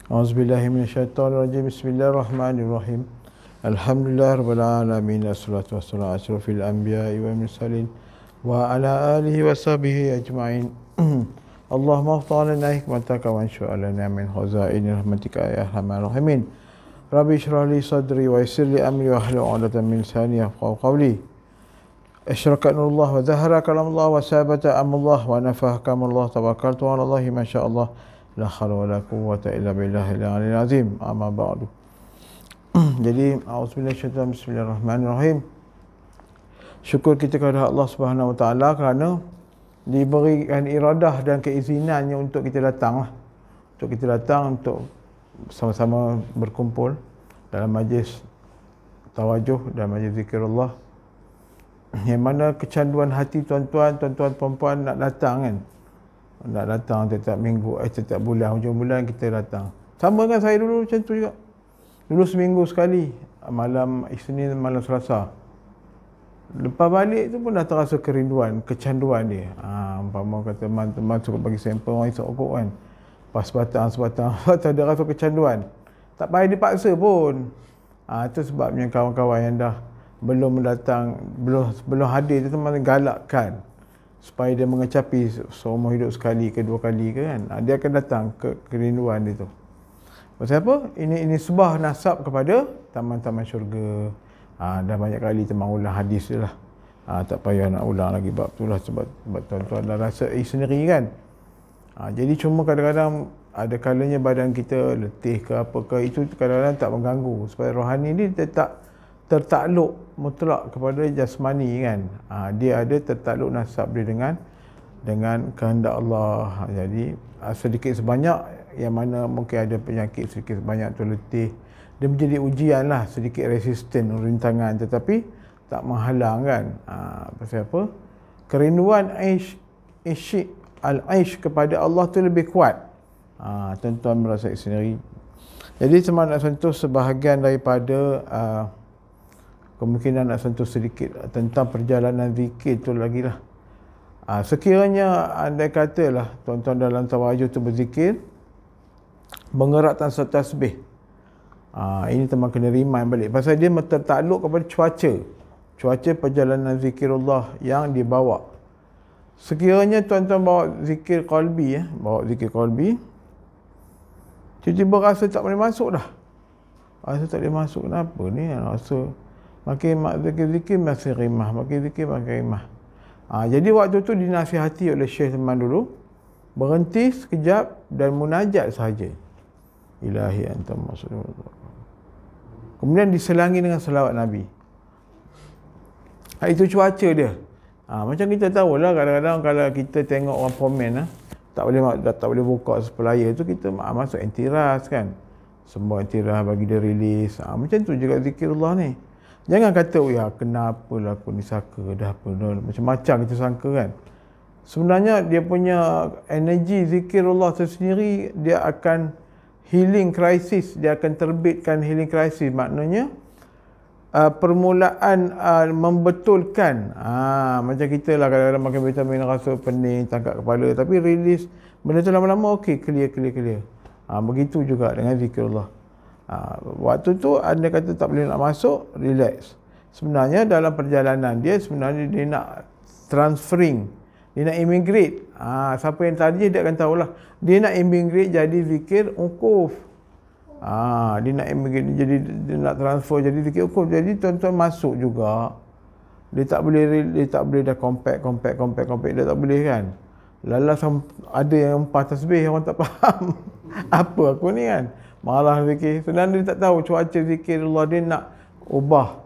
A'udzubillahi minasyaitonirrajim. Bismillahirrahmanirrahim. Alhamdulillahirabbil alamin. Wassalatu wassalamu ala asyrofil anbiya'i wal mursalin wa ala alihi washabihi ajma'in. Allahumma ighfir lana hikmataka wa ansur lana min khazaini rahmatika ya arhamar rahimin. Rabbi shrah li sadri wa yassir li amri wa hlul 'uqdatam min lisani yafqahu qawli. Asyraka nurullah wa zahara kalamullah wa sabata amrullah wa nafah kamullah tawakkaltu 'ala Allahi ma syaa Allah. La haula wala quwwata illa billahil aliyyil azim. Amma ba'du. Jadi auzubillahi bismillahirrahmanirrahim. Syukur kita kepada Allah Subhanahu wa taala kerana diberikan iradah dan keizinannya untuk kita datang untuk sama-sama berkumpul dalam majlis tawajuh dan majlis zikrullah, yang mana kecanduan hati tuan-tuan perempuan nak datang kan, nak datang setiap minggu, setiap bulan, hujung bulan kita datang. Sama kan saya dulu macam tu juga. Dulu seminggu sekali, malam Isnin, malam Selasa. Lepas balik tu pun dah terasa kerinduan, kecanduan dia. Umpama kata teman-teman suka bagi sampel orang isap rokok kan. Pas sebatang dia rasa kecanduan. Tak payah dipaksa pun. Itu sebabnya kawan-kawan yang dah belum datang, belum hadir tu teman galakkan supaya dia mengecapi seumur hidup sekali ke dua kali ke kan. Dia akan datang ke kerinduan dia tu. Pasal apa? Ini sebuah nasab kepada taman-taman syurga. Dah banyak kali teman ulang hadis je lah. Tak payah nak ulang lagi bab tu lah, sebab tuan-tuan dah rasa sendiri kan. Jadi cuma kadang-kadang ada kalanya badan kita letih ke apa ke, itu kadang-kadang tak mengganggu. Sebab rohani ni dia tak tertakluk mutlak kepada jasmani kan. Dia ada tertakluk nasab dia dengan kehendak Allah. Jadi sedikit sebanyak yang mana mungkin ada penyakit sedikit sebanyak tu letih, dia menjadi ujian lah, sedikit resisten, rintangan, tetapi tak menghalang kan. Pasal apa? Kerinduan al-aish kepada Allah tu lebih kuat. Tuan-tuan merasai sendiri. Jadi cuma nak sentuh sebahagian daripada kemungkinan nak sentuh sedikit tentang perjalanan zikir tu lagi lah. Sekiranya andai katalah tuan-tuan dalam tawajuh tu berzikir, mengeratkan tasbih. Ini teman kena remind balik. Pasal dia tertakluk kepada cuaca perjalanan zikirullah yang dibawa. Sekiranya tuan-tuan bawa zikir qalbi, tiba-tiba rasa tak boleh masuk dah. Rasa tak boleh masuk, kenapa ni? Rasa makin zikir masih rimah, makin zikir makin rimah. Jadi waktu tu dinasihati oleh Syekh teman dulu, berhenti sekejap dan munajat sahaja. Ilahi anta mas'ud. Kemudian diselangi dengan selawat Nabi. Itu cuaca dia. Macam kita tahulah, kadang-kadang kalau kita tengok orang komen tak boleh buka supplier tu, kita masuk antiras kan. Semua antiras bagi dia rilis. Macam tu juga zikirullah ni. Jangan kata, ya kenapalah aku ni sangka dah apa, macam-macam kita sangka kan. Sebenarnya dia punya energi zikirullah tersendiri, dia akan healing crisis, dia akan terbitkan healing crisis. Maknanya permulaan membetulkan. Macam kita lah kadang-kadang makan vitamin rasa pening, tangkap kepala, tapi rilis benda tu lama-lama okey, clear. Begitu juga dengan zikirullah. Waktu tu anda kata tak boleh nak masuk, relax. Sebenarnya dalam perjalanan dia, sebenarnya dia nak transferring, dia nak immigrate. Siapa yang tadi dia akan tahulah, dia nak immigrate jadi zikir ukuf. Dia nak immigrate jadi, dia nak transfer jadi zikir ukuf. Jadi tuan-tuan masuk juga. Dia tak boleh dah compact, dia tak boleh kan. Lalas ada yang empah tasbih, orang tak faham apa aku ni kan. Malah zikir. Sebenarnya dia tak tahu cuaca zikir Allah, dia nak ubah.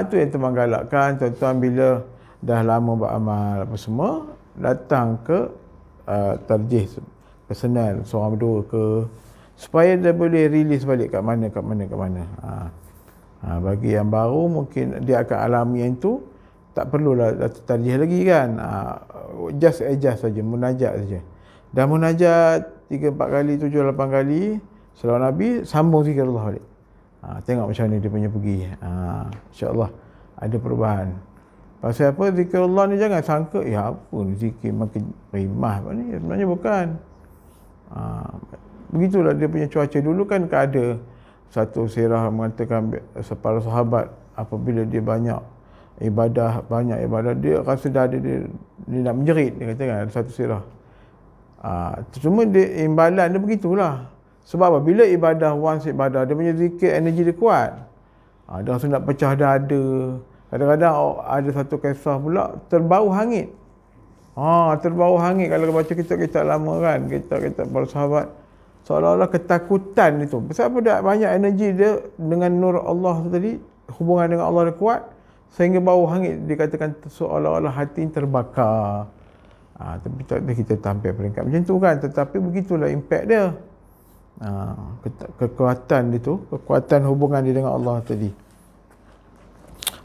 Itu yang teman galakkan tuan-tuan, bila dah lama beramal apa semua, datang ke tarjih personal seorang berdua ke, supaya dia boleh release balik kat mana. Bagi yang baru mungkin dia akan alami yang tu, tak perlulah tarjih lagi kan. Just adjust saja, munajat saja. Dah munajat 3-4 kali, 7-8 kali selawat Nabi, sambung zikirullah balik. Tengok macam mana dia punya pergi. InsyaAllah ada perubahan. Pasal apa? Zikirullah ni jangan sangka, ya apa ni zikir makin rimah apa ni. Sebenarnya bukan. Begitulah dia punya cuaca. Dulu kan ada satu sirah mengatakan para sahabat apabila dia banyak ibadah, dia rasa dah ada dia nak menjerit, dia kata kan, ada satu sirah. Cuma dia, imbalan dia begitulah. Sebab apa? Bila ibadah, once ibadah, dia punya zikir, energi dia kuat. Dia rasa nak pecah dada. Kadang-kadang ada satu kisah pula, terbau hangit. Terbau hangit. Kalau baca kitab-kitab lama kan, kitab-kitab para sahabat, seolah-olah ketakutan itu. Sebab apa? Dah banyak energi dia dengan nur Allah tadi, hubungan dengan Allah dia kuat, sehingga bau hangit dikatakan seolah-olah hati terbakar. Tapi tak ada kita sampai peringkat macam tu kan. Tetapi begitulah impact dia. Kekuatan itu, kekuatan hubungan dia dengan Allah tadi.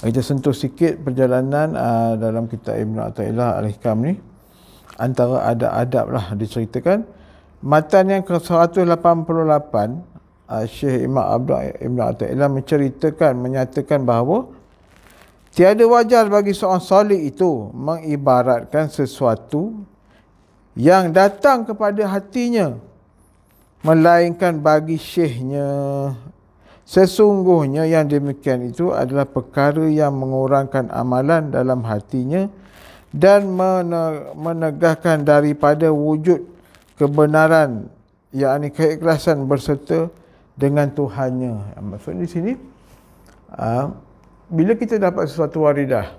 Kita sentuh sikit perjalanan dalam kitab Ibn Athaillah Al-Hikam ni. Antara adab-adab lah diceritakan. Matan yang ke-188, Syekh Imam Abdul Ibn Athaillah menyatakan bahawa tiada wajar bagi seorang salih itu mengibaratkan sesuatu yang datang kepada hatinya, melainkan bagi syekhnya. Sesungguhnya yang demikian itu adalah perkara yang mengurangkan amalan dalam hatinya dan menegahkan daripada wujud kebenaran, yakni keikhlasan berserta dengan Tuhannya. Maksud di sini, bila kita dapat sesuatu waridah,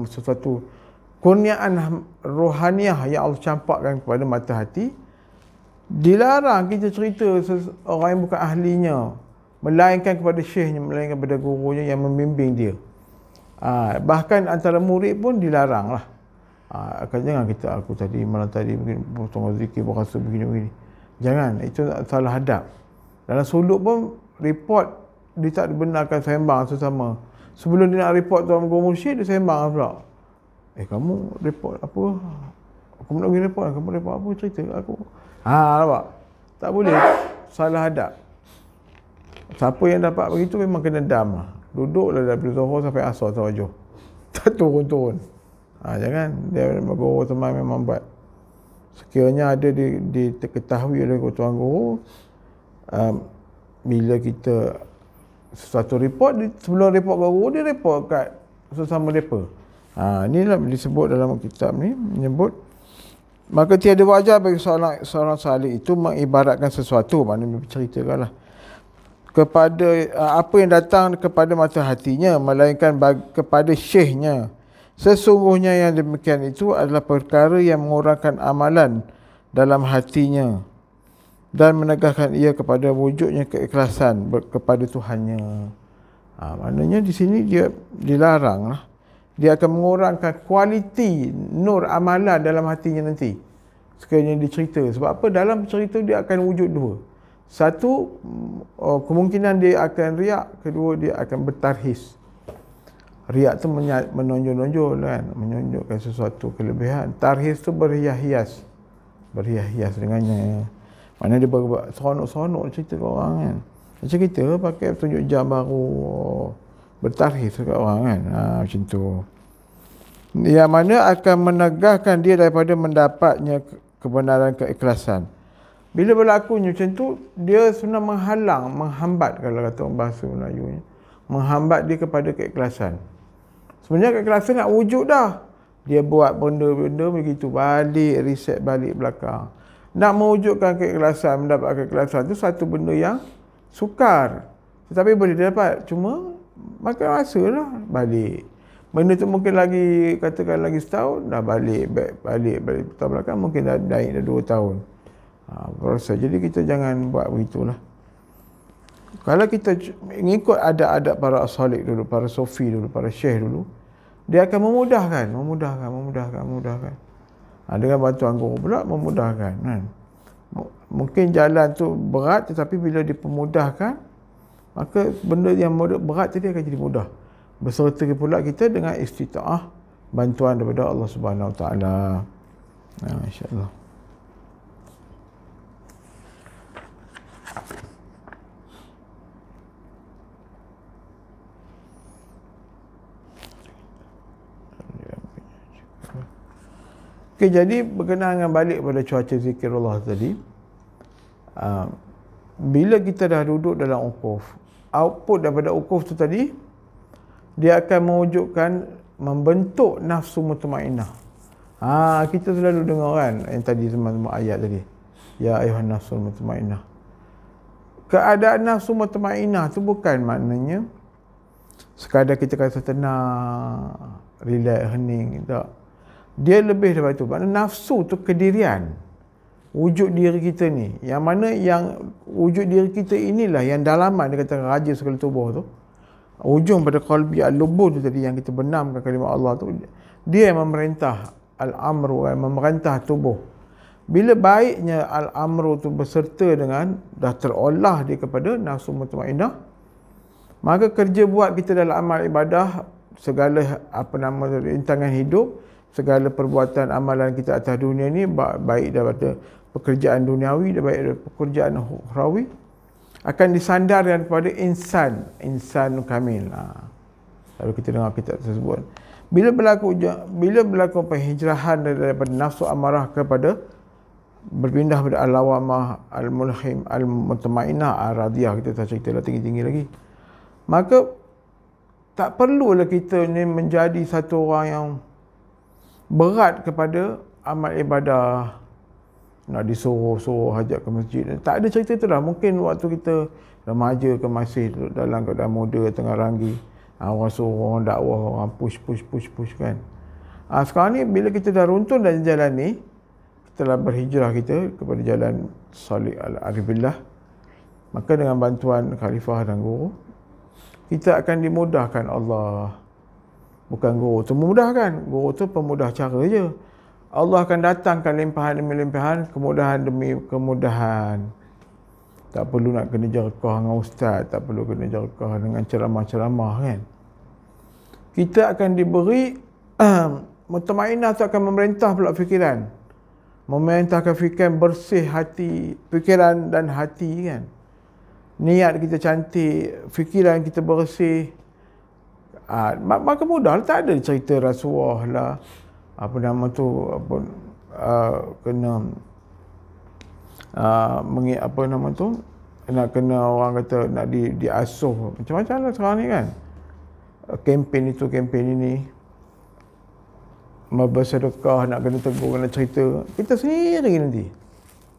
sesuatu kurniaan rohaniah yang Allah campakkan kepada mata hati, dilarang kita cerita orang yang bukan ahlinya, melainkan kepada syekhnya, melainkan kepada gurunya yang membimbing dia. Bahkan antara murid pun dilarang lah. Jangan aku tadi malam tadi mungkin potong zikir berasa begini-begini. Jangan, itu salah adab. Dalam suluk pun report dia tak dibenarkan sembang sesama. Sebelum dia nak report tuan guru mursyid, dia sembang pula. Kamu report apa? Aku nak pergi report. Kamu report apa? Cerita aku. Nampak? Tak boleh. Salah adab. Siapa yang dapat begitu memang kena dam lah. Duduklah dari Zuhur sampai Asar tawajuh. Tak turun-turun. Jangan. Dia guru teman memang buat. Sekiranya ada diketahui oleh tuan guru, bila kita sesuatu report, sebelum report guru, dia report kat sesama mereka. Inilah disebut dalam kitab ni, menyebut maka tiada wajar bagi seorang salih itu mengibaratkan sesuatu, maknanya berceritakanlah kepada apa yang datang kepada mata hatinya, melainkan kepada syekhnya. Sesungguhnya yang demikian itu adalah perkara yang mengurangkan amalan dalam hatinya dan menegakkan ia kepada wujudnya keikhlasan kepada Tuhannya. Maknanya di sini dia dilarang lah. Dia akan mengurangkan kualiti nur amalan dalam hatinya nanti sekiranya dicerita. Sebab apa? Dalam cerita dia akan wujud dua. Satu, kemungkinan dia akan riak. Kedua, dia akan bertarhis. Riak tu menonjol-nonjol kan, menunjukkan sesuatu kelebihan. Tarhis tu berhias-hias. Berhias-hias dengannya. Mana dia seronok-seronok cerita ke orang kan. Macam kita pakai tunjuk jam baru, bertarhis ke orang kan. Macam tu. Yang mana akan menegahkan dia daripada mendapatnya kebenaran keikhlasan. Bila berlakunya macam tu, dia sebenarnya menghambat, kalau kata orang bahasa Melayunya, menghambat dia kepada keikhlasan. Sebenarnya keikhlasan nak wujud dah. Dia buat benda-benda begitu, balik, reset balik belakang. Nak mewujudkan keikhlasan, mendapatkan keikhlasan tu satu benda yang sukar. Tetapi boleh dapat, cuma makan masa lah balik. Benda tu mungkin lagi, katakan lagi setahun, dah balik tahun belakang, mungkin dah naik dah 2 tahun. Proses. Jadi kita jangan buat begitulah. Kalau kita mengikut adab-adab para asalik dulu, para sofi dulu, para syekh dulu, dia akan memudahkan. Dengan bantuan guru pula memudahkan kan. Mungkin jalan tu berat, tetapi bila dipermudahkan, maka benda yang berat tadi akan jadi mudah. Beserta pula kita dengan istitaah, bantuan daripada Allah Subhanahu Wa Taala. Insya-Allah. Jadi berkenaan dengan balik pada cuaca zikirullah tadi, Bila kita dah duduk dalam ukuf, output daripada ukuf tu tadi, dia akan mewujudkan membentuk nafsu mutmainnah. Kita selalu dengar kan yang tadi teman-teman ayat tadi. Ya ayuhan nafsul mutmainnah. Keadaan nafsu mutmainnah tu bukan maknanya sekadar kita rasa tenang, relax, hening, tak. Dia lebih daripada itu. Maknanya nafsu tu kedirian. Wujud diri kita ni. Yang mana yang wujud diri kita inilah yang dalaman, dia kata raja segala tubuh tu. Ujung pada qalbi al-lubun tu tadi yang kita benamkan kalimah Allah tu. Dia yang memerintah al-amru, yang memerintah tubuh. Bila baiknya al-amru tu berserta dengan dah terolah dia kepada nafsu mutmainnah, maka kerja buat kita dalam amal ibadah, segala rintangan hidup, segala perbuatan amalan kita atas dunia ni, baik daripada pekerjaan duniawi dan baik daripada pekerjaan ukhrawi, akan disandarkan kepada insan kamil. Lalu kita dengar kitab tersebut. Bila berlaku penghijrahan daripada nafsu amarah kepada berpindah pada al-lawamah, al-mulhim, al-mutmainnah, al-radiyah, kita tak cerita lah tinggi-tinggi lagi, maka tak perlulah kita ni menjadi satu orang yang berat kepada amal ibadah, nak disuruh hajat ke masjid. Tak ada cerita tu dah. Mungkin waktu kita remaja ke masih dalam keadaan muda, tengah ranggi, orang suruh, orang dakwah, orang push kan. Sekarang ni bila kita dah runtun dalam jalan ni, telah berhijrah kita kepada jalan salih al-aribillah, maka dengan bantuan khalifah dan guru, kita akan dimudahkan Allah. Bukan guru tu memudahkan, guru tu pemudah cara je. Allah akan datangkan limpahan demi limpahan, kemudahan demi kemudahan. Tak perlu nak kena jerkah dengan ustaz, tak perlu kena jerkah dengan ceramah-ceramah kan. Kita akan diberi mutmainnah tu akan memerintah pula fikiran. Memerintahkan fikiran bersih hati, fikiran dan hati kan. Niat kita cantik, fikiran kita bersih. Maka mudah, tak ada cerita rasuah lah, kena nak kena orang kata nak diasuh macam-macam lah sekarang ni kan. Kempen itu, kempen ini, bersedekah, nak kena tegur, kena cerita, kita sendiri nanti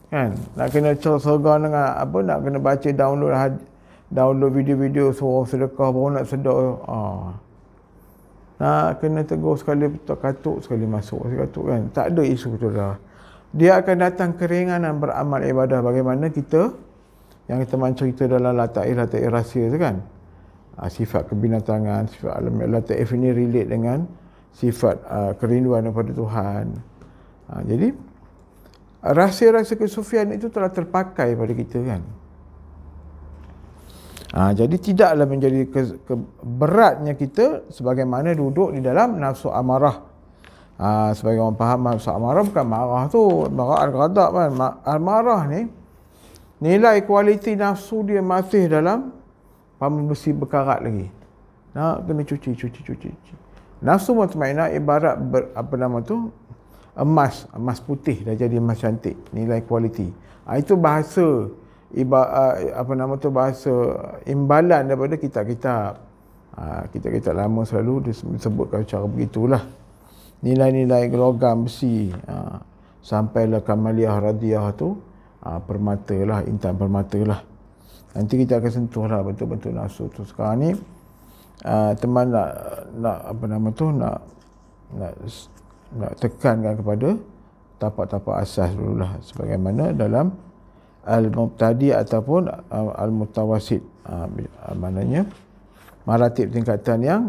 kan, nak kena sergah dengan nak kena baca, download video-video suruh sedekah baru nak sedekah. Nak kena tegur sekali katuk, sekali masuk, sekali katuk kan. Tak ada isu tu dah. Dia akan datang keringanan beramal ibadah. Bagaimana kita yang kita cerita dalam lataif rahsia tu kan, sifat kebinatangan, sifat alam lataif ini relate dengan sifat kerinduan kepada Tuhan. Jadi rahsia-rahsia kesufian itu telah terpakai pada kita kan. Jadi tidaklah menjadi beratnya kita sebagaimana duduk di dalam nafsu amarah. Sebagai orang faham, nafsu amarah bukan marah tu, marah al-ghadab kan. Marah ni nilai kualiti nafsu dia masih dalam paman besi berkarat lagi. Nak kena cuci. Nafsu mutmainnah ibarat emas putih dah jadi emas cantik, nilai kualiti. Itu bahasa bahasa imbalan daripada kitab-kitab. Kitab-kitab lama selalu disebutkan cara begitulah. Nilai-nilai logam besi, sampailah kamaliyah radiyah tu permata lah, intan permata lah. Nanti kita akan sentuh lah bentuk-bentuk nafsu tu. Sekarang ni teman nak tekankan kepada tapak-tapak asas dululah, sebagaimana dalam al-mubtadi ataupun al-mutawasid, maknanya maratib tingkatan yang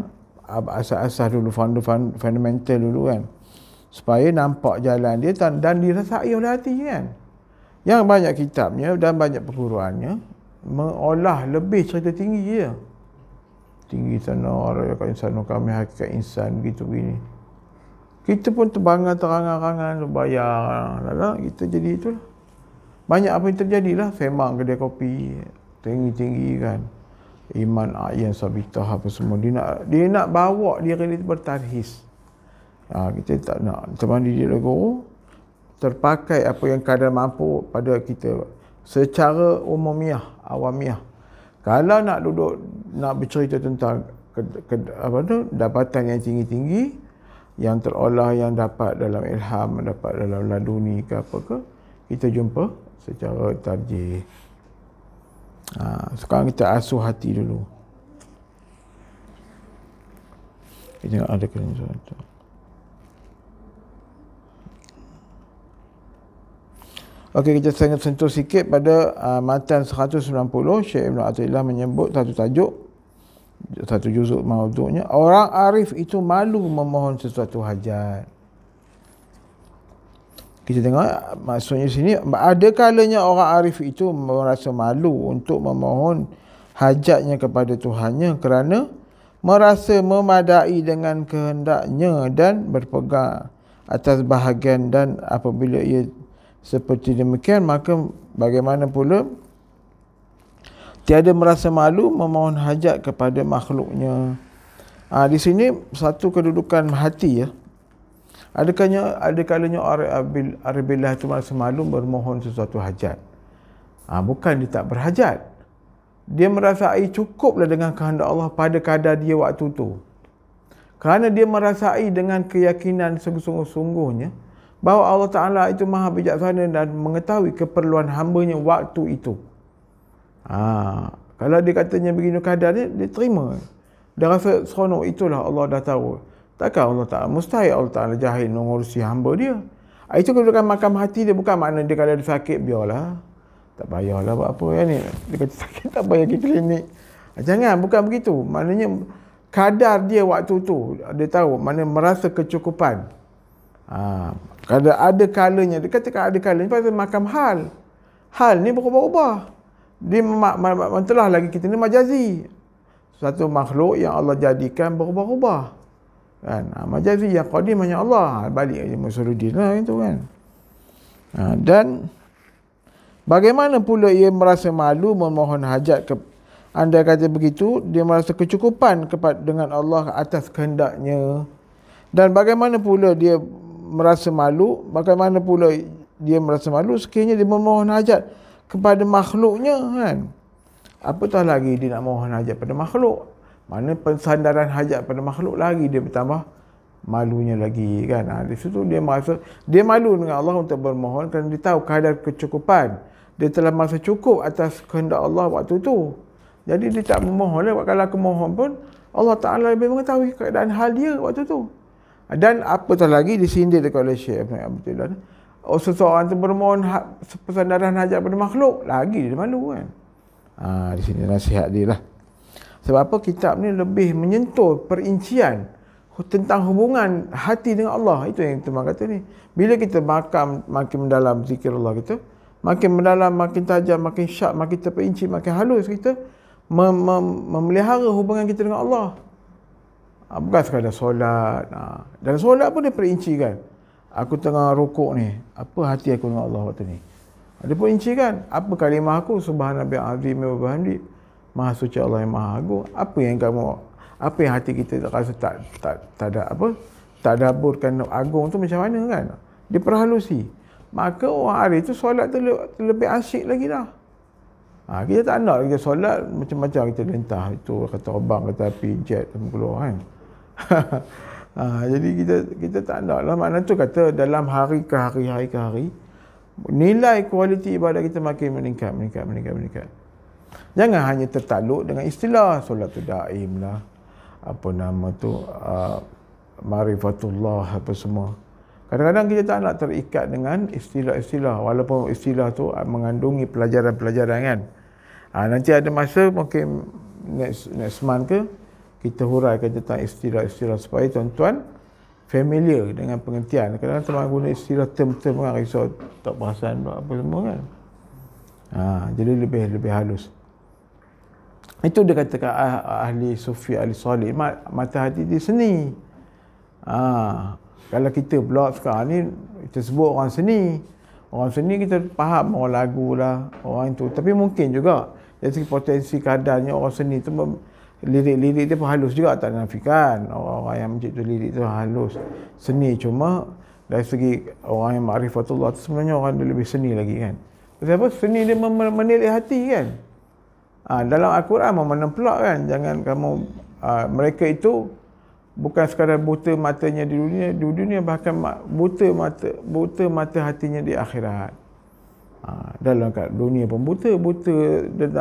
asas-asas dulu, fundamental dulu kan, supaya nampak jalan dia dan dirasai oleh hati kan. Yang banyak kitabnya dan banyak perguruannya mengolah lebih cerita tinggi je, tinggi sana raya insan kami hakikat insan begitu begini. Kita pun terbangan-terangan bayar lah, kita jadi itulah. Banyak apa yang terjadilah, semang kedai kopi tinggi-tinggi kan, iman ayat sabitah apa semua, dia nak bawa diri dia bertarhis. Kita tak nak teman didik guru terpakai apa yang kadar mampu pada kita. secara umumiah, awamiah. Kalau nak bercerita tentang dapatan yang tinggi-tinggi, yang terolah, yang dapat dalam ilham, dapat dalam laduni ke apa ke, kita jumpa secara tarjih. Sekarang kita asuh hati dulu. Kita tengok ada kena sesuatu. Okey, kita sentuh sikit pada matan 190. Syekh Ibn Athaillah menyebut satu juzuk maudhu'nya, orang arif itu malu memohon sesuatu hajat. Kita tengok maksudnya sini, ada kalanya orang arif itu merasa malu untuk memohon hajatnya kepada Tuhannya kerana merasa memadai dengan kehendaknya dan berpegang atas bahagian, dan apabila ia seperti demikian, maka bagaimana pula tiada merasa malu memohon hajat kepada makhluknya. Di sini satu kedudukan hati ya. Ada kalanya arif billah itu merasa malu bermohon sesuatu hajat. Bukan dia tak berhajat. Dia merasai cukuplah dengan kehendak Allah pada kadar dia waktu itu. Kerana dia merasai dengan keyakinan sungguh-sungguhnya bahawa Allah Ta'ala itu maha bijaksana dan mengetahui keperluan hambanya waktu itu. Kalau dia katanya begini kadarnya, dia terima. Dia rasa seronok, itulah Allah dah tahu. Takkan Allah Ta'ala, mustahil Allah Ta'ala jahil mengurusi hamba dia. Itu kedudukan makam hati dia. Bukan makna dia kalau dia sakit, biarlah. Tak payahlah buat apa yang ni. Dia kata sakit, tak payah pergi klinik. Jangan, bukan begitu. Maknanya kadar dia waktu tu, dia tahu, maknanya merasa kecukupan. Kalau ada kalanya, dia katakan ada kalanya, pasal makam hal. Hal ni berubah-ubah. Dia telah lagi kita ni majazi. Satu makhluk yang Allah jadikan berubah-ubah. Kan? Majazi yang qadim hanya Allah. Balik aja Musaruddin lah itu kan. Dan bagaimana pula ia merasa malu memohon hajat anda kata begitu, dia merasa kecukupan dengan Allah atas kehendaknya. Dan bagaimana pula dia merasa malu, sekiranya dia memohon hajat kepada makhluknya kan. Apatah lagi dia nak mohon hajat pada makhluk. Mana pensandaran hajat pada makhluk lagi dia bertambah malunya lagi kan. Di situ dia merasa dia malu dengan Allah untuk bermohon kerana dia tahu kadar kecukupan. Dia telah merasa cukup atas kehendak Allah waktu itu. Jadi dia tak memohon lah. Kalau aku mohon pun Allah Ta'ala lebih mengetahui keadaan hal dia waktu itu. Dan apatah lagi disindir oleh Syekh Ibn Athaillah. Seseorang tu bermohon persandaran hajat pada makhluk, lagi dia malu kan. Di sini nasihat dia lah. Sebab apa kitab ni lebih menyentuh perincian tentang hubungan hati dengan Allah. Itu yang Tuhan kata ni. Bila kita makin mendalam zikirullah kita, makin mendalam, makin tajam, makin syak, makin terperinci, makin halus kita memelihara hubungan kita dengan Allah. Bukan sekadar solat. Dan solat pun dia perincikan. Aku tengah rukuk ni, apa hati aku dengan Allah waktu ni? Dia pun incikan, apa kalimah aku, subhanallahi azim wa bihamdi, maha suci Allah yang maha agung. Apa yang hati kita rasa tak ada apa, tak daburkan agung tu macam mana kan? Dia perhalusi. Maka orang arif tu solat tu lebih asyik lagi dah. Kita tak nak lagi solat macam-macam kita lentah. Itu kata obang, kata api, jet keluar kan. Jadi kita tak nak lah. Makna tu kata dalam hari ke hari, nilai kualiti ibadat kita makin meningkat. Jangan hanya tertakluk dengan istilah solat tu daim lah, apa nama tu, marifatullah, apa semua. Kadang-kadang kita tak nak terikat dengan istilah-istilah, walaupun istilah tu mengandungi pelajaran-pelajaran kan. Nanti ada masa mungkin next month ke, kita huraikan tentang istilah-istilah supaya tuan-tuan familiar dengan pengertian. Kadang-kadang teman guna istilah term-term kan, risau tak perasan apa semua kan. Jadi lebih halus. Itu dia katakan ahli sufi, ahli salih, mata hati dia seni. Kalau kita pula sekarang ni kita sebut orang seni. Orang seni kita faham orang lagu lah, orang itu. Tapi mungkin juga dari segi potensi kadarnya orang seni tu, lirik-lirik dia pun halus juga, tak nafikan. Orang-orang yang mencipta lirik tu halus, seni. Cuma dari segi orang yang ma'rifatullah tu sebenarnya orang dia lebih seni lagi kan. seni dia menilik hati kan. Dalam Al-Quran menempelak kan, jangan kamu mereka itu bukan sekadar buta matanya di dunia bahkan buta mata hatinya di akhirat. Dalam dunia pun buta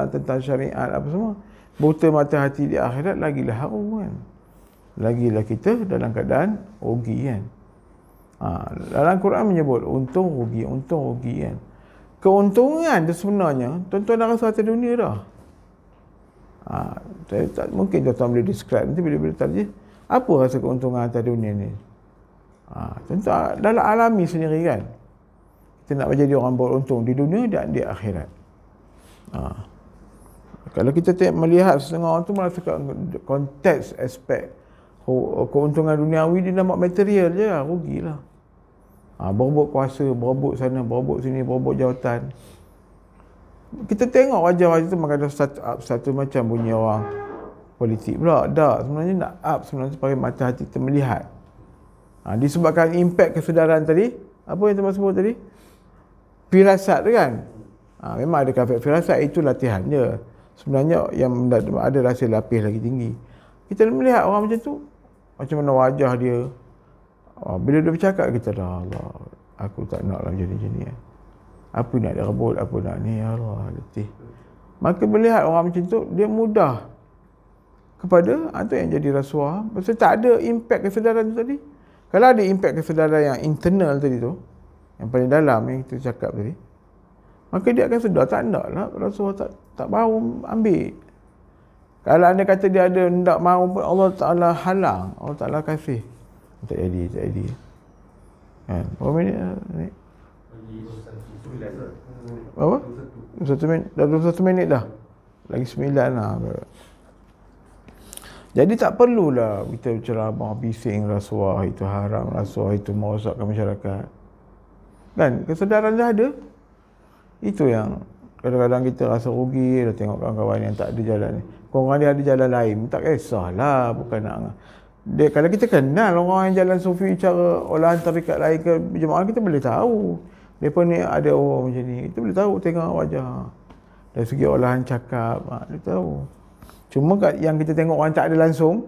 tentang syariat apa semua, buta mata hati di akhirat, lagilah harum kan, lagilah kita dalam keadaan rugi kan. Dalam Quran menyebut untung rugi kan. Keuntungan tu sebenarnya tuan-tuan dah rasa atas dunia dah. Mungkin tuan-tuan boleh describe nanti bila tanya apa rasa keuntungan atas dunia ni. Tuan-tuan dalam alami sendiri kan, kita nak menjadi orang beruntung di dunia dan di akhirat. Kalau kita melihat setengah orang tu merasakan konteks aspek keuntungan duniawi, dia nampak material je lah, rugilah. Berebut kuasa, berebut sana, berebut sini, berebut jawatan. Kita tengok wajah-wajah tu mengada satu macam bunyi orang politik pula. Tak, sebenarnya nak up sebenarnya supaya mata hati kita melihat. Disebabkan impak kesedaran tadi, apa yang teman sebut tadi? Firasat tu kan. Memang ada kafir firasat, itu latihan je. Sebenarnya yang ada rasa lapis lagi tinggi. Kita melihat orang macam tu, macam mana wajah dia. Bila dia bercakap, kita dah, Allah, aku tak nak lah macam ni. Apa nak dia rebut, apa nak ni, ya Allah, letih. Maka melihat orang macam tu, dia mudah kepada, itu yang jadi rasuah. Pasal tak ada impak kesedaran tu tadi. Kalau ada impak kesedaran yang internal tadi tu, yang paling dalam yang kita cakap tadi, maka dia akan sedar, tak nak lah rasuah, tak mahu ambil. Kalau anda kata dia ada hendak mahu pun, Allah Ta'ala halang, Allah Ta'ala kasih. Tak jadi. Kan? Berapa minit ni? Berapa? 1 minit. Dah 21 minit dah. Lagi 9 lah. Jadi tak perlulah kita berceramah bising rasuah itu haram, rasuah itu merosakkan masyarakat. Kan? Kesedaran dah ada. Itu yang kadang-kadang kita rasa rugi dah tengok kawan-kawan yang tak ada jalan ni. Korang dia ada jalan lain, tak kisahlah, bukan nak. Dia, kalau kita kenal orang yang jalan sufi cara olahan tarikat lain ke jemaah, kita boleh tahu mereka ni ada orang macam ni, kita boleh tahu tengok wajah dari segi olahan cakap, kita tahu. Cuma yang kita tengok orang tak ada langsung,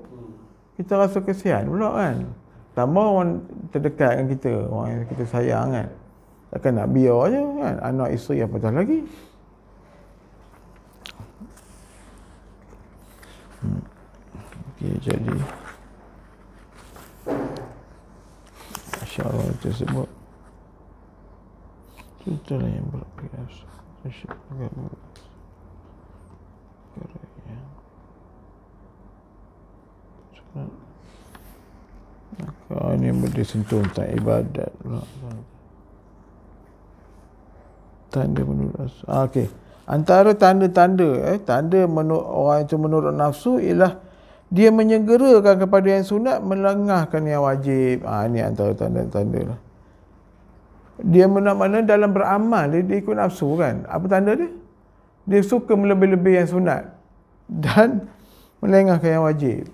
kita rasa kesian pula kan. Tambah orang terdekat dengan kita, orang yang kita sayang kan, takkan nak biar je kan, anak isteri apatah lagi. Okey, jadi InsyaAllah tersebut itulah yang berbiasa. Maka ini boleh sentuh tentang ibadat pula. Tanda menurut okey. Antara tanda-tanda tanda menurut orang itu menurut nafsu ialah dia menyegerakan kepada yang sunat, melengahkan yang wajib. Ini antara tanda-tanda lah. Dia mana-mana dalam beramal, dia ikut nafsu kan. Apa tanda dia? Dia suka melebih-lebih yang sunat dan melengahkan yang wajib.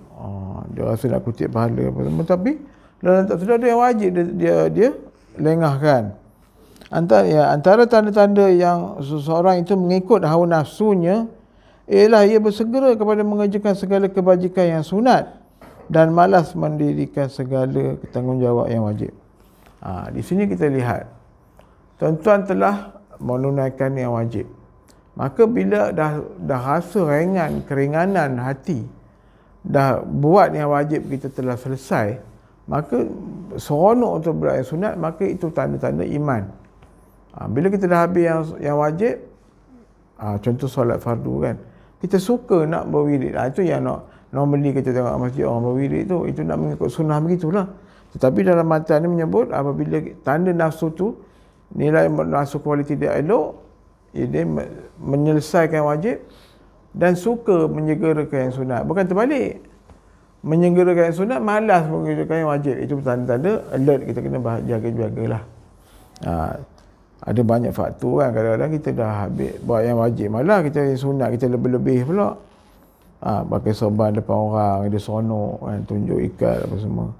Dia rasa nak kutip pahala apa semua, tapi dalam tak sudah ada yang wajib, dia lengahkan. Antara tanda-tanda yang seseorang itu mengikut hawa nafsunya ialah ia bersegera kepada mengerjakan segala kebajikan yang sunat dan malas mendirikan segala tanggungjawab yang wajib. Di sini kita lihat tuan-tuan telah menunaikan yang wajib. Maka bila dah rasa keringanan hati, dah buat yang wajib kita telah selesai, maka seronok untuk buat yang sunat, maka itu tanda-tanda iman. Bila kita dah habis yang wajib, contoh solat fardu kan, kita suka nak berwirid. Itu yang normally kita tengok masjid orang berwirid tu, itu nak mengikut sunnah begitulah. Tetapi dalam matan ni menyebut apabila tanda nafsu tu, nilai nafsu kualiti dia elok, dia menyelesaikan wajib dan suka menyegerakan yang sunat. Bukan terbalik. Menyegerakan yang sunat, malas mengerjakan yang wajib. Itu tanda-tanda alert, kita kena jaga-jagalah. Ada banyak faktor kan, kadang-kadang kita dah habis buat yang wajib, malah kita yang sunat kita lebih-lebih pula. Pakai sorban depan orang, dia seronok kan, tunjuk ikat apa semua.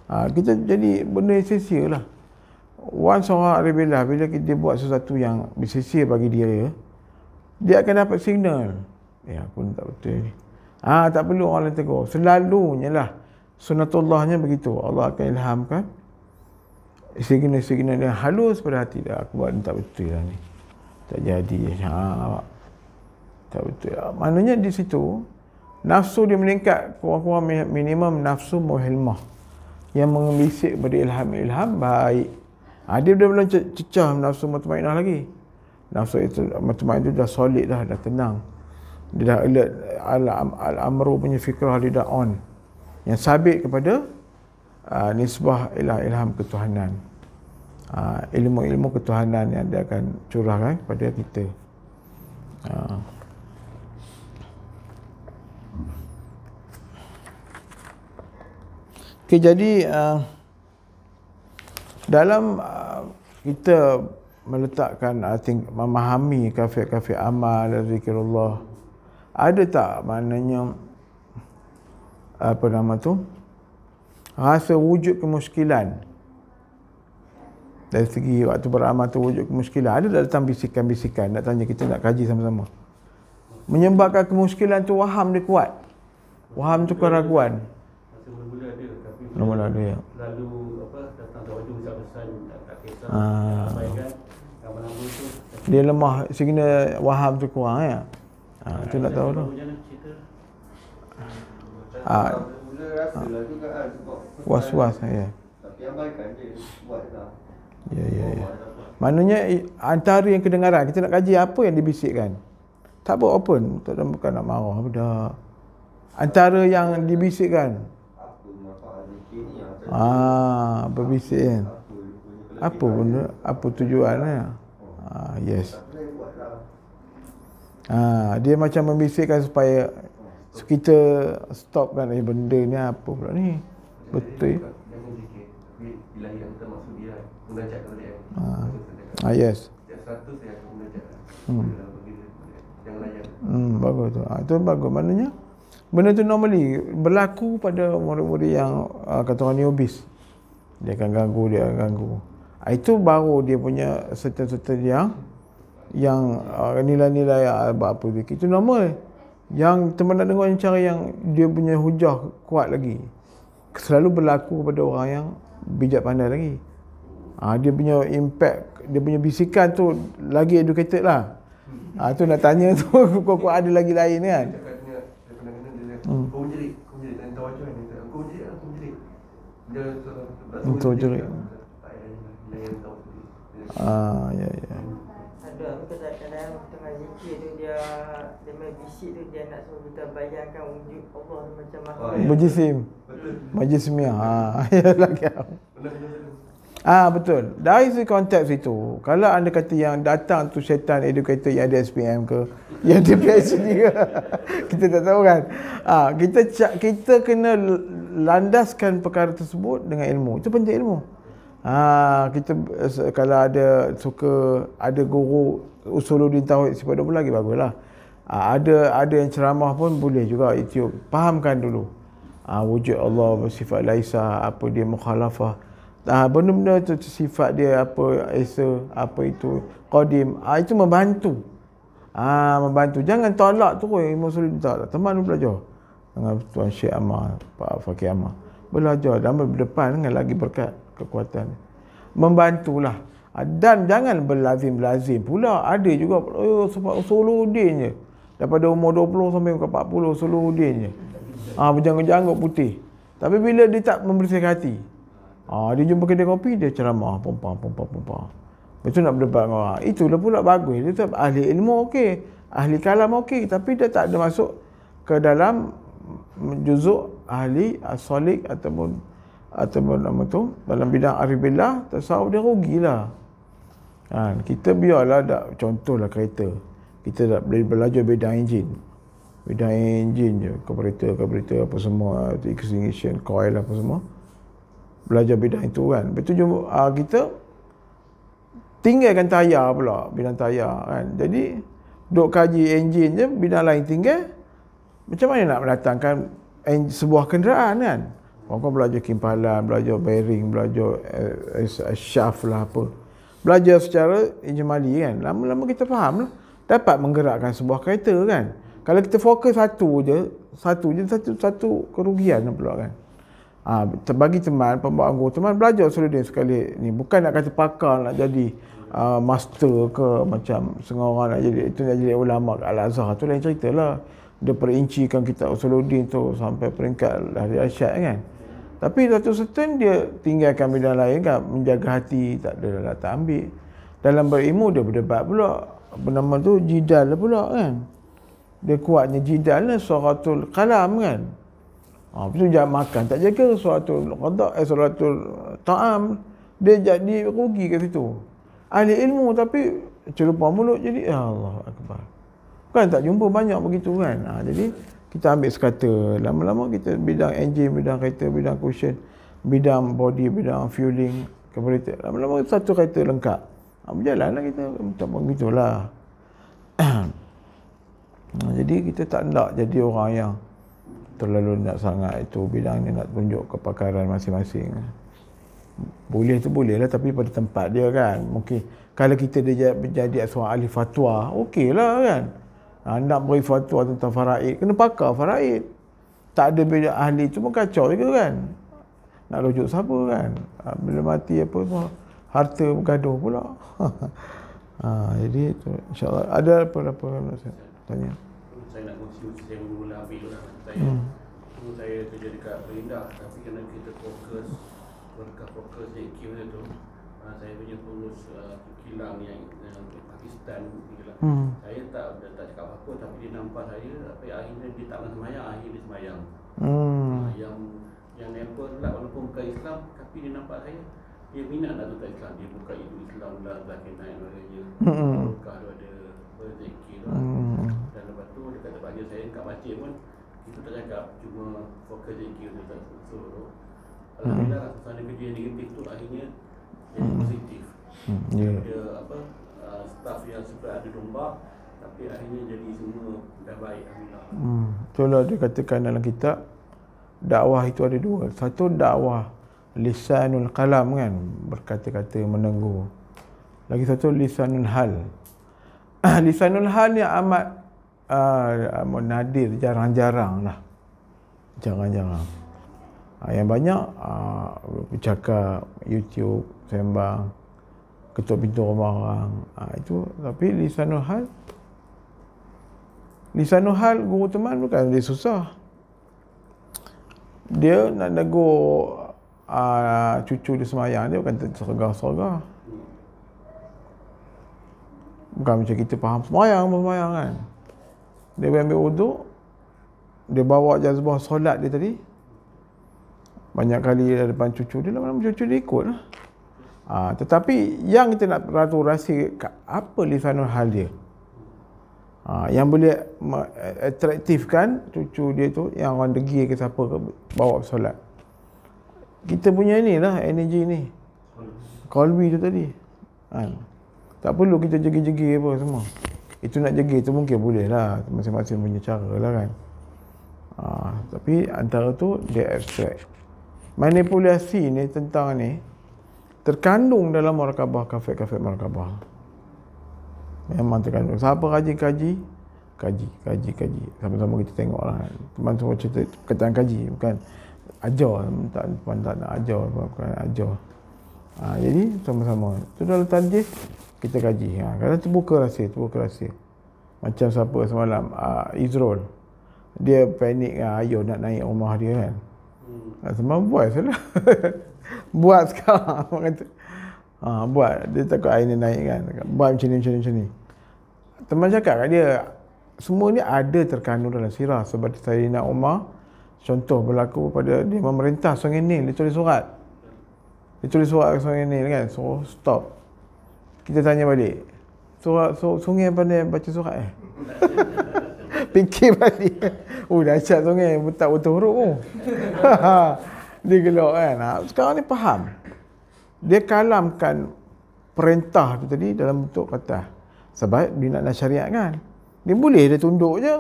Kita jadi benda sia-sia lah. Once orang aribillah, bila dia buat sesuatu yang bersisir bagi dia akan dapat signal. Aku ni tak betul ni. Tak perlu orang lain tegur. Selalunya lah sunnatullahnya begitu. Allah akan ilhamkan signal-signal yang halus pada hati dia. Aku buat ni tak betul lah ni. Tak jadi. Tak betul. Maknanya di situ nafsu dia meningkat, kurang-kurang minimum nafsu muhilmah yang mengisik pada ilham baik. Dia belum cecah nafsu mutmainnah lagi. Nafsu itu mutmainnah itu dah solid dah tenang. Dia dah alert, al-amru punya fikrah dia dah on. Yang sabit kepada nisbah ilham ketuhanan. Ilmu-ilmu ketuhanan yang dia akan curahkan kepada kita. Jadi dalam kita meletakkan memahami kafir amal dan zikrullah, ada tak maknanya rasa wujud kemuskilan dari segi waktu beramal tu, wujud kemuskilan ada datang bisikan-bisikan nak tanya kita, nak kaji sama-sama, menyebabkan kemuskilan tu waham dia kuat, waham tu keraguan. Mula-mula ada ya. Lalu datang tawaduk besar-besar tak kisah abaikan lama-lama tu dia lemah sehingga waham tu kurang ya. Itu nak tahu tu. Mula rasalah juga sebab was-was ya. tapi abaikan dia buat dah. Ya. Maknanya antara yang kedengaran, kita nak kaji apa yang dibisikkan. Tak apa open, tak ada, bukan nak marah dah. Antara yang dibisikkan. Berbisik kan. Apa benda, apa tujuannya? Yes. Dia macam membisikkan supaya kita stop kan, benda ni apa pula ni? Betul. Jangan zikir. Bila yang kita maksud dia munajat kepada dia. Yes. Dia 100 saya akan munajat. Jangan layan. Bagus tu. Itu bagus. Maknanya benda tu normally berlaku pada murid-murid yang kata orang newbies. Dia akan ganggu. Itu baru dia punya certain yang nilai-nilai apa zikir. Itu normal. Yang teman nak dengar cara yang dia punya hujah kuat lagi, selalu berlaku pada orang yang bijak pandai lagi. Dia punya impact, dia punya bisikan tu lagi educated lah. Tu nak tanya tu kau ada lagi lain kan. Kau menjerit dan tawajuh ni. Kau menjerit. Dia Menjerit. Ya. Ada apa kadang-kadang tengah zikir tu dia main bisik tu, dia nak suruh kita bayangkan wujud Allah macam makhluk. Berjisim. Berjismiah. Ya lagi. Betul. Dari segi konteks itu, kalau anda kata yang datang tu syaitan educator yang ada SPM ke, yang ada PhD ke, kita tak tahu kan. Kita kena landaskan perkara tersebut dengan ilmu. Itu penting ilmu. Kita kalau ada guru usuluddin tauhid sifat 20 lagi baguslah. Ada yang ceramah pun boleh juga itu. Fahamkan dulu. Wujud Allah bersifat laisa, apa dia mukhalafah. Benda-benda tu sifat dia apa, esa, apa itu qadim. Itu membantu. Membantu. Jangan tolak tu ilmu usuluddin tolak. Teman belajar dengan Tuan Syekh Ammar, Pak Fakir Ammar. Belajar dan berdepan dengan lagi berkat kekuatan. Membantulah. Dan jangan berlazim-lazim pula. Ada juga sebab usuluddin je. Daripada umur 20 sampai ke 40 usuluddin je. Berjanggut-janggut putih. Tapi bila dia tak membersihkan hati, dia jumpa kedai kopi, dia ceramah pompa. Itu nak berdebat dengan orang. Itulah pula bagus. Dia tetap ahli ilmu okey, ahli kalam okey, tapi dia tak ada masuk ke dalam juzuk ahli as-salik ataupun nama tu dalam bidang aribillah, tasawuf, dia rugilah. Kita biarlah contohlah kereta. Kita dah belajar bidang enjin je, carburetor apa semua, ignition coil apa semua. Belajar bidang itu kan. Lepas tu kita tinggalkan tayar pula, bidang tayar kan. Jadi duk kaji enjin je, bidang lain tinggal. Macam mana nak mendatangkan sebuah kenderaan kan? Orang belajar kimpalan, belajar bearing, belajar shaft lah apa. Belajar secara ijmali kan. Lama-lama kita faham lah. Dapat menggerakkan sebuah kereta kan. Kalau kita fokus satu je satu kerugian pula kan. Bagi teman, pembawa anggur, teman belajar Usuluddin sekali ni. Bukan nak kata pakar nak jadi master ke macam setengah orang nak jadi ulama kat Al-Azhar tu lain cerita lah. Dia perincikan kitab Usuluddin tu sampai peringkat Lahir Arsyad kan. Tapi satu certain dia tinggalkan bidang lain kan, menjaga hati tak ada tak ambil. Dalam berilmu dia berdebat pula. Bernama tu jidal pula kan. Dia kuatnya jidal lah suratul kalam kan. Lepas tu jangan makan tak jaga suratul qada, suratul ta'am. Dia jadi rugi kat situ. Ahli ilmu tapi celupa mulut jadi Allah Akbar. Kan tak jumpa banyak begitu kan. Jadi kita ambil sekata, lama-lama kita bidang enjin, bidang kereta, bidang cushion, bidang body, bidang fueling, carburetor. Lama-lama satu kereta lengkap. Berjalanlah kita, tak begitulah. Jadi kita tak nak jadi orang yang terlalu nak sangat itu bidang ni nak tunjuk kepakaran masing-masing. Boleh tu boleh lah tapi pada tempat dia kan. Mungkin kalau kita dia jadi seorang ahli fatwa, okey lah kan. Nak beri fatwa tentang faraid, kena pakar faraid. Tak ada beda ahli tu pun kacau juga kan. Nak rujuk siapa kan. Bila mati apa semua, harta bergaduh pula. Jadi tu insya-Allah ada apa-apa nak saya tanya. Saya nak kongsi saya mula ambil lah saya kerja dekat Perindah tapi kena kita fokus JQ tu. Saya punya pengurus kilang yang Pakistan kilang. Saya tak cakap apa tapi dia nampak saya tapi akhirnya dia tak nak sembahyang, akhirnya sembahyang. Yang nepal pula walaupun bukan Islam tapi dia nampak saya dia minat nak tukar Islam, dia buka itu Islam lah, zakir naik maknanya buka tu ada berzikir tu dan lepas tu dia kata bagi saya kat masjid pun kita tak cakap cuma fokus zikir tu tak so alhamdulillah suasana kerja negatif tu akhirnya jadi positif. Dia staff yang suka ada domba tapi akhirnya jadi semua dah baik alhamdulillah. Itulah dia katakan dalam kitab dakwah itu ada dua. Satu dakwah lisanul kalam kan, berkata-kata menenggu. Lagi satu lisanul hal. Lisanul hal ni amat nadir, jarang-jarang lah. Jarang-jarang. Yang banyak bercakap, YouTube, sembang, ketuk pintu rumah orang. Itu tapi lisanul hal guru teman bukan dia susah. Dia nak negur cucu dia semayang, dia bukan sergah-sergah. Bukan macam kita faham semayang kan. Dia ambil wuduk, dia bawa jazbah solat dia tadi. Banyak kali di depan cucu dia, lama-lama cucu dia ikut lah. Tetapi yang kita nak rasa apa lisanul hal dia. Yang boleh atraktifkan cucu dia tu, yang orang degil ke siapa ke, bawa solat. Kita punya ni lah energi ni. Qalbi tu tadi. Tak perlu kita jegi-jegi apa semua. Itu nak jegi tu mungkin boleh lah. Masing-masing punya cara lah kan. Tapi antara tu dia abstract. Manipulasi ni tentang ni terkandung dalam murakabah, kafet-kafet murakabah. Memang terkandung. Siapa rajin kaji, sama-sama kita tengok lah. Teman semua cerita perkataan kaji, bukan ajar. Tak nak ajar, bukan ajar. Jadi sama-sama. Itu dalam tanjih kita kaji. Kadang terbuka rahsia. Macam siapa semalam, Izrul. Dia panik ayah nak naik rumah dia kan. Semalam buat salah. Buat sekarang. Buat. Dia takut air ni naik kan. Buat macam ni. Teman cakap kat dia, semua ni ada terkandung dalam sirah. Sebab Sayyidina Umar, contoh berlaku pada dia memerintah Sungai Nil, dia tulis surat ke Sungai Nil kan, so stop. Kita tanya balik, sungai pandai baca surat fikir balik. Dahsyat sungai, tak betul huruf dia gelak kan. Sekarang ni faham, dia kalamkan perintah tu tadi dalam bentuk kata. Sebab dia nak syariat kan, dia boleh dia tunduk je.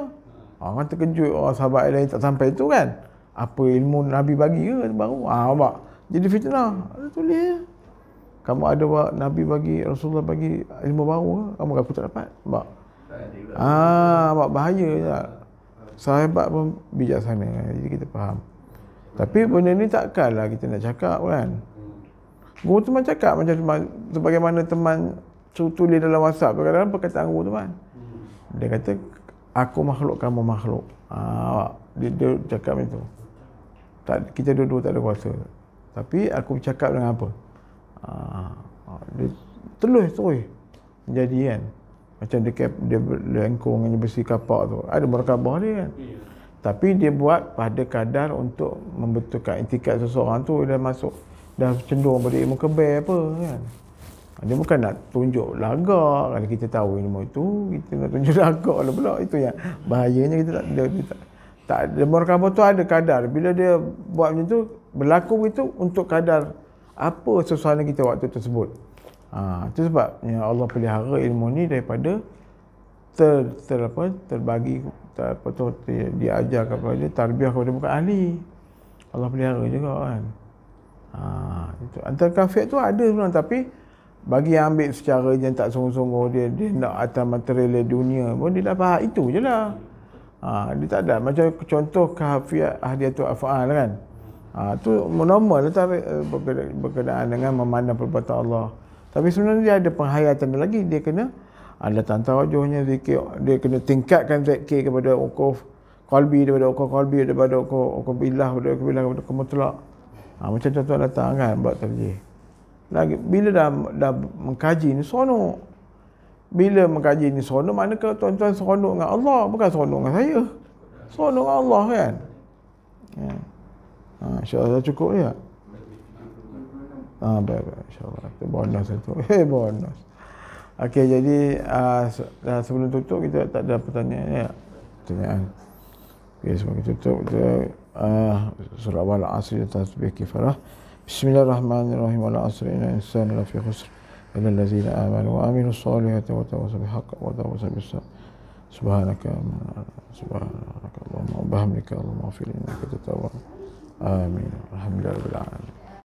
Orang terkejut, orang sahabat lain tak sampai tu kan. apa ilmu Nabi bagi ke baru. Nampak? Jadi fitnah. Ada tulis je. Kamu ada Nabi bagi, Rasulullah bagi ilmu baru ke? Kamu aku tak dapat. Nampak? Nampak bahaya je. Sahabat pun bijaksana. Jadi kita faham. Tapi benda ni takkanlah kita nak cakap kan. Guru teman cakap macam sebagaimana teman tulis dalam WhatsApp. Kadang-kadang perkataan guru teman. Dia kata, aku makhluk, kamu makhluk. Dia cakap macam tu. Kita dua-dua tak ada kuasa. Tapi aku cakap dengan apa? Dia terus jadi kan. Macam dia lengkung dengan besi kapak tu. Ada murakabah dia kan. Tapi dia buat pada kadar untuk membetulkan intikad seseorang tu. Dah masuk, dah cenderung pada ilmu kebel apa kan. Dia bukan nak tunjuk lagak. Kalau kita tahu ilmu itu, kita nak tunjuk lagak lah pula. Itu yang bahayanya. Kita tak ada murakabah tu ada kadar. Bila dia buat macam tu, berlaku begitu untuk kadar apa suasana kita waktu tersebut. Itu sebabnya Allah pelihara ilmu ni daripada terbagi, diajar kepada dia, tarbiyah kepada bukan ahli. Allah pelihara juga kan. Itu antara kafir tu ada sebenarnya, tapi bagi yang ambil secara yang tak sungguh-sungguh, dia nak atas material dunia pun dia dah faham itu je lah. Dia tak ada macam contoh kafiat ahliyatul af'al kan. Tu normal lah berkenaan dengan memandang perbuatan Allah. Tapi sebenarnya dia ada penghayatan lagi. Dia kena datang tawajuhnya zikir. Dia kena tingkatkan zikir kepada ukuf qalbi, daripada ukuf qalbi, daripada ukuf bilah, daripada ukuf bilah kepada kemutlak. Macam tuan-tuan datang kan buat tarjih. Lagi bila dah mengkaji ni seronok. Bila mengkaji ni seronok, manakah tuan-tuan seronok dengan Allah, bukan seronok dengan saya. Seronok dengan Allah kan. InsyaAllah cukup ya. Baik, insyaAllah. Itu bonus itu. Bonus. Okey, jadi sebelum tutup kita tak ada pertanyaan ya. Pertanyaan. Okey, sebelum kita tutup kita surah Al-Asr tasbih kifarah. Bismillahirrahmanirrahim. Al-Asr innal insana lafi khusr illa allazina amanu wa amilus solihati wa tawassaw bil haqqi wa tawassaw bis sabr. Subhanaka Allahumma wa bihamdika Allahumma ighfir lana innaka antat tawwab. Amin. Alhamdulillah.